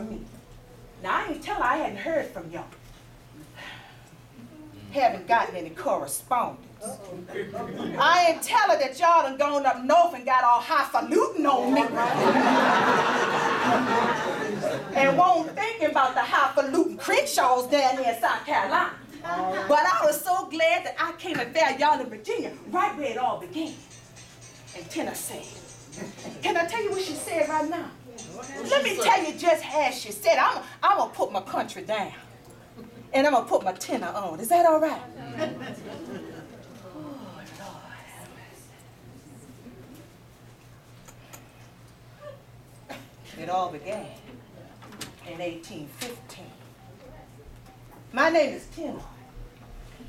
me. Now, I ain't tell her I hadn't heard from y'all. Haven't gotten any correspondence. I ain't tell her that y'all done gone up north and got all highfalutin on me. And won't thinking about the highfalutin Crenshaws down there in South Carolina. But I was so glad that I came and found y'all in Virginia, right where it all began. And Tina said, can I tell you what she said right now? Let me tell you just as she said. I'm going to put my country down. And I'm going to put my tenor on. Is that all right? Oh, Lord. It all began in 1815. My name is Tina.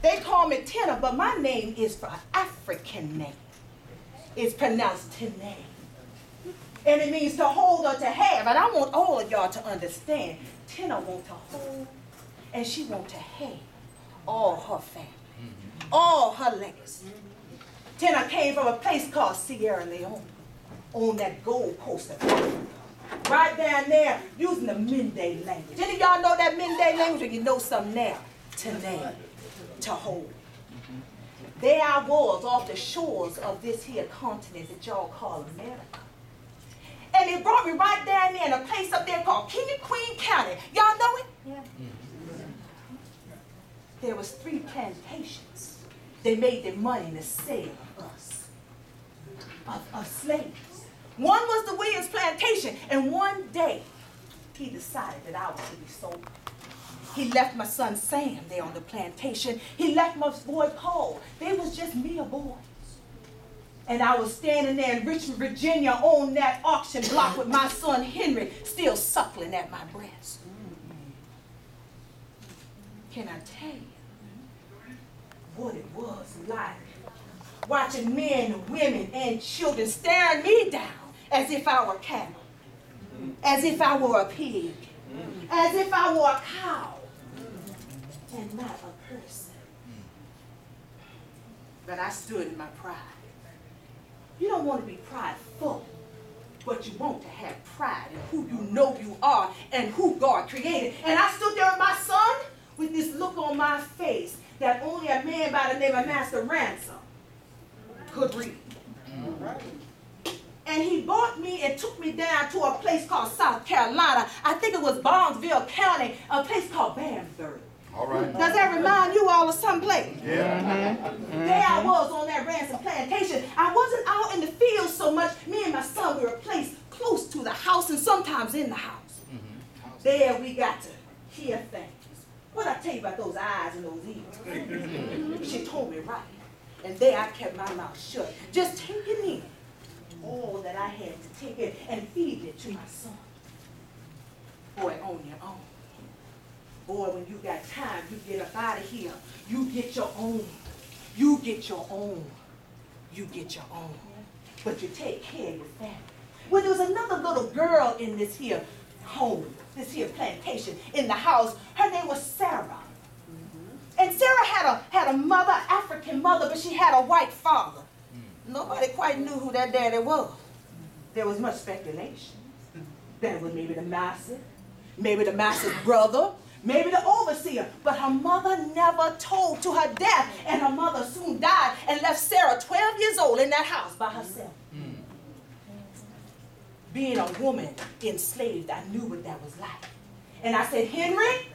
They call me Tina, but my name is for an African name. It's pronounced Tine. And it means to hold or to have. And I want all of y'all to understand. Tina wants to hold and she wants to have all her family, all her legacy. Tina came from a place called Sierra Leone on that Gold Coast of Africa. Right down there using the Mende language. Any of y'all know that Mende language, or you know something now? Tine, to hold. There I was off the shores of this here continent that y'all call America. And it brought me right down there in a place up there called King and Queen County. Y'all know it? Yeah. There was 3 plantations. They made their money in the sale of us, of slaves. One was the Williams plantation, and one day he decided that I was to be sold. He left my son Sam there on the plantation. He left my boy Paul. They was just mere boys. And I was standing there in Richmond, Virginia on that auction block with my son Henry still suckling at my breast. Can I tell you what it was like watching men, women, and children staring me down as if I were cattle, as if I were a pig, as if I were a cow, and not a person. But I stood in my pride. You don't want to be prideful, but you want to have pride in who you know you are and who God created. And I stood there with my son with this look on my face that only a man by the name of Master Ransom could read. And he brought me and took me down to a place called South Carolina. I think it was Barnesville County, a place called Bamsburg. All right. Does that remind you all of someplace? Yeah. There I was on that Ransom plantation. I wasn't out in the field so much. Me and my son, we were placed close to the house and sometimes in the house. There we got to hear things. What did I tell you about those eyes and those ears? She told me right. And there I kept my mouth shut, just taking in all that I had to take in and feed it to my son. Boy, on your own. Boy, when you got time, you get up out of here. You get your own. You get your own. You get your own. But you take care of your family. Well, there was another little girl in this here home, this here plantation, in the house. Her name was Sarah. And Sarah had a mother, African mother, but she had a white father. Nobody quite knew who that daddy was. There was much speculation. That it was maybe the master's brother, maybe the overseer. But her mother never told to her death, and her mother soon died and left Sarah 12 years old in that house by herself. Being a woman enslaved, I knew what that was like. And I said, Henry,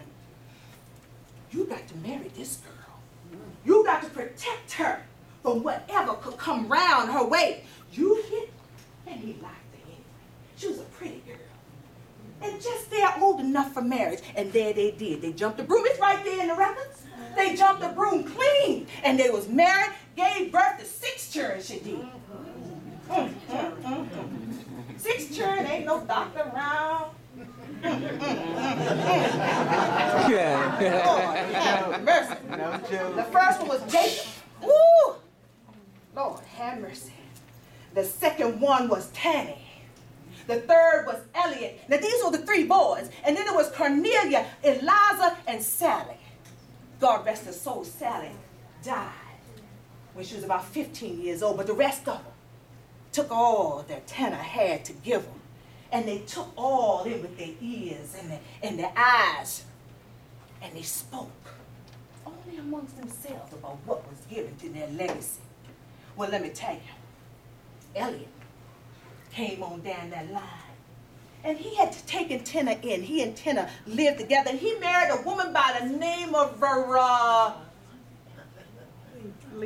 you got to marry this girl. You got to protect her from whatever could come round her way. You hit, and he liked her anyway. She was a pretty girl. And just they're old enough for marriage. And there they did. They jumped the broom. It's right there in the records. They jumped the broom clean. And they was married, gave birth to 6 children, she did. 6 children, ain't no doctor around. Lord have mercy. The first one was Jacob. Woo! Lord have mercy. The second one was Tammy. The third was Elliot. Now these were the 3 boys. And then there was Cornelia, Eliza, and Sally. God rest her soul, Sally died when she was about 15 years old. But the rest of them took all that Tanner had to give them. and they took all in with their ears and their eyes, and they spoke only amongst themselves about what was given to their legacy. Well, let me tell you, Elliot came on down that line, and he had taken Tina in. He and Tina lived together, and he married a woman by the name of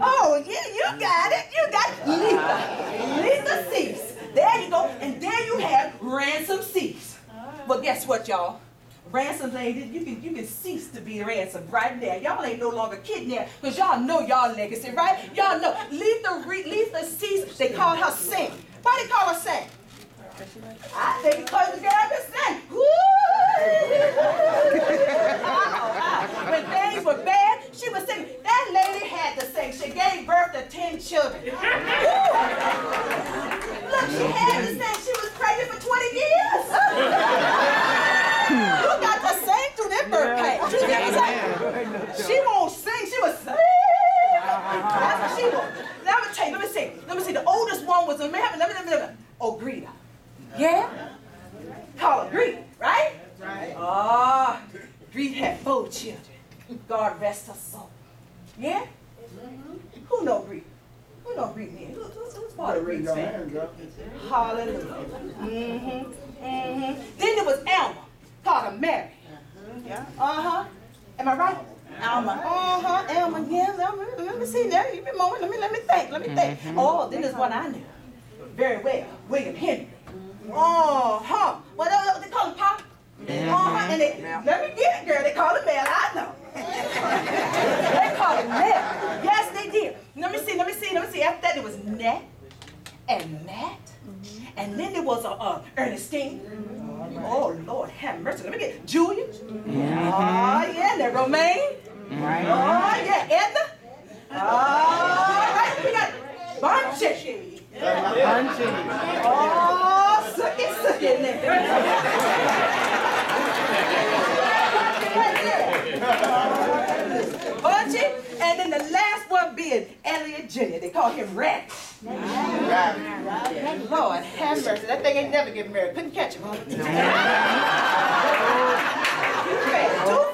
oh, yeah, you got it. You got it. Lisa Sease. There you go. And there you have Ransom Sease. Well, guess what, y'all? Ransom lady, you can cease to be ransomed right there. Y'all ain't no longer kidnapped because y'all know y'all legacy, right? Y'all know. Lisa Sease, they call her Sing. Why they call her Sing? I think because the girl can sing. When things were bad, she was singing. That lady had to sing. She gave birth to 10 children. Look, she had to sing. She was pregnant for 20 years. You got to sing through that birth pain. She won't sing. She was sing. That's what she was. Now, let me see. The oldest one was a man. Oh, Greta. Yeah? Call her Greta, right? Right. Ah, Greta had 4 children. God rest her soul. Yeah? Who know Greta? Who know Greta? Who's part of Greta's family? Hallelujah. Then there was Alma, called her Mary. Yeah. Am I right? Alma. Alma. Yeah. Let me see there. You been moment. Let me think. Oh, then there's one I knew very well. William Henry. Well, they call him Pop. And let me get it, girl. They call him Mel. I know. They call him Mel. Yes, they did. Let me see. After that, there was Nat and Matt. And then there was Ernestine. Oh, Lord, have mercy. Let me get Julia. And then Romaine. Edna. Right, we got Bunchy. Sucky in there. Bunchy, and then the last one being Elliot Jr. They call him Rat. Lord, have mercy. That thing ain't never get married. Couldn't catch him, huh? Too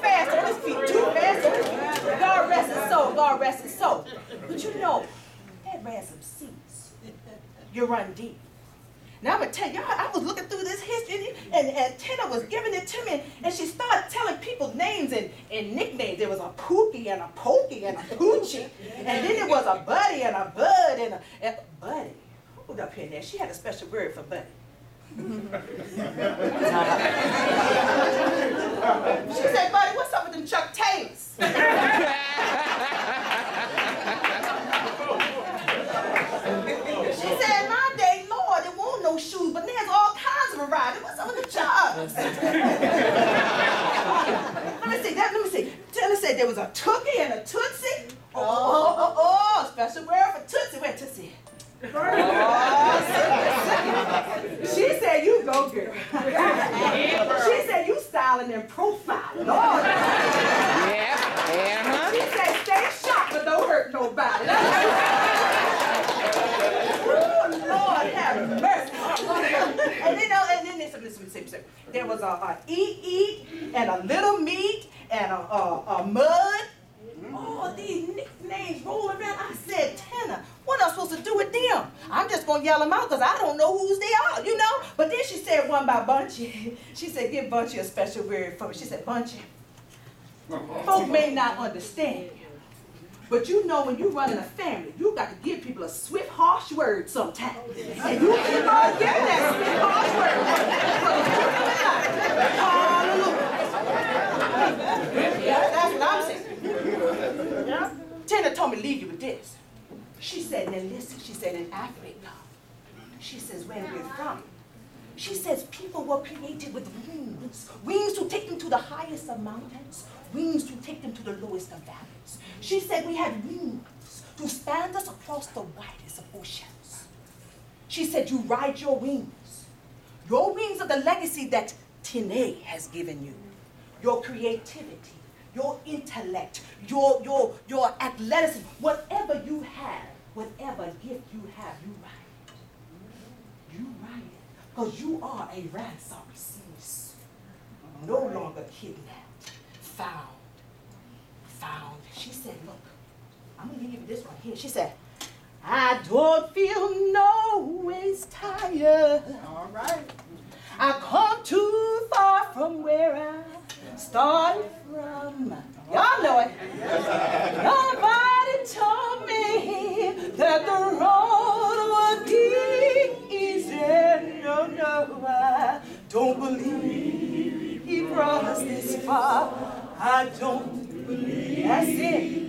fast on his feet. Too fast on his feet. God rest his soul. But you know, that Ransom Sease, you run deep. Now I'm going to tell you, I was looking through this history, and Tina was giving it to me, and she started telling people names and nicknames. There was a Pookie and a Pokey and a Poochie, and then there was a Buddy and a Bud and a Buddy. Hold up here now. She had a special word for Buddy. She said, Buddy, what's up with them Chuck Taylors? She said, my day, Lord, there won't no shoes, but there's all kinds of variety. What's up with the chucks? Let me see. Taylor said there was a Tookie and a Tootsie. Special word for Tootsie. Where Tootsie? She said, you go, girl. She said, you styling and profiling. Lord. She said, stay sharp, but don't hurt nobody. Lord have mercy. And then there was a eat and a little meat and a mud. All these nicknames rolling around. I said, Tina, what am I supposed to do with them? I'm just going to yell them out because I don't know whose they are, you know? But then she said one by Bunchy. She said, give Bunchy a special word for me. She said, Bunchy, folk may not understand you. But you know when you run in a family, you got to give people a swift, harsh word sometimes. And you keep on giving that swift, harsh word. Hallelujah. That's what I'm saying. Yeah. Tina told me to leave you with this. She said, now listen, she said in Africa, she says where we're from, she says people were created with wings. Wings to take them to the highest of mountains, wings to take them to the lowest of valleys. She said we had wings to span us across the widest of oceans. She said you ride your wings of the legacy that Tina has given you, your creativity, your intellect, your athleticism, whatever you have, whatever gift you have, you ride it. Because you are a ransom seas. No longer kidnapped. Found. She said, look, I'm going to leave you this one here. She said, I don't feel no ways tired. All right. I come too far from where I started from. Y'all know it. Nobody told me that the road would be easy. No, I don't believe he brought us this far. I don't believe. That's it.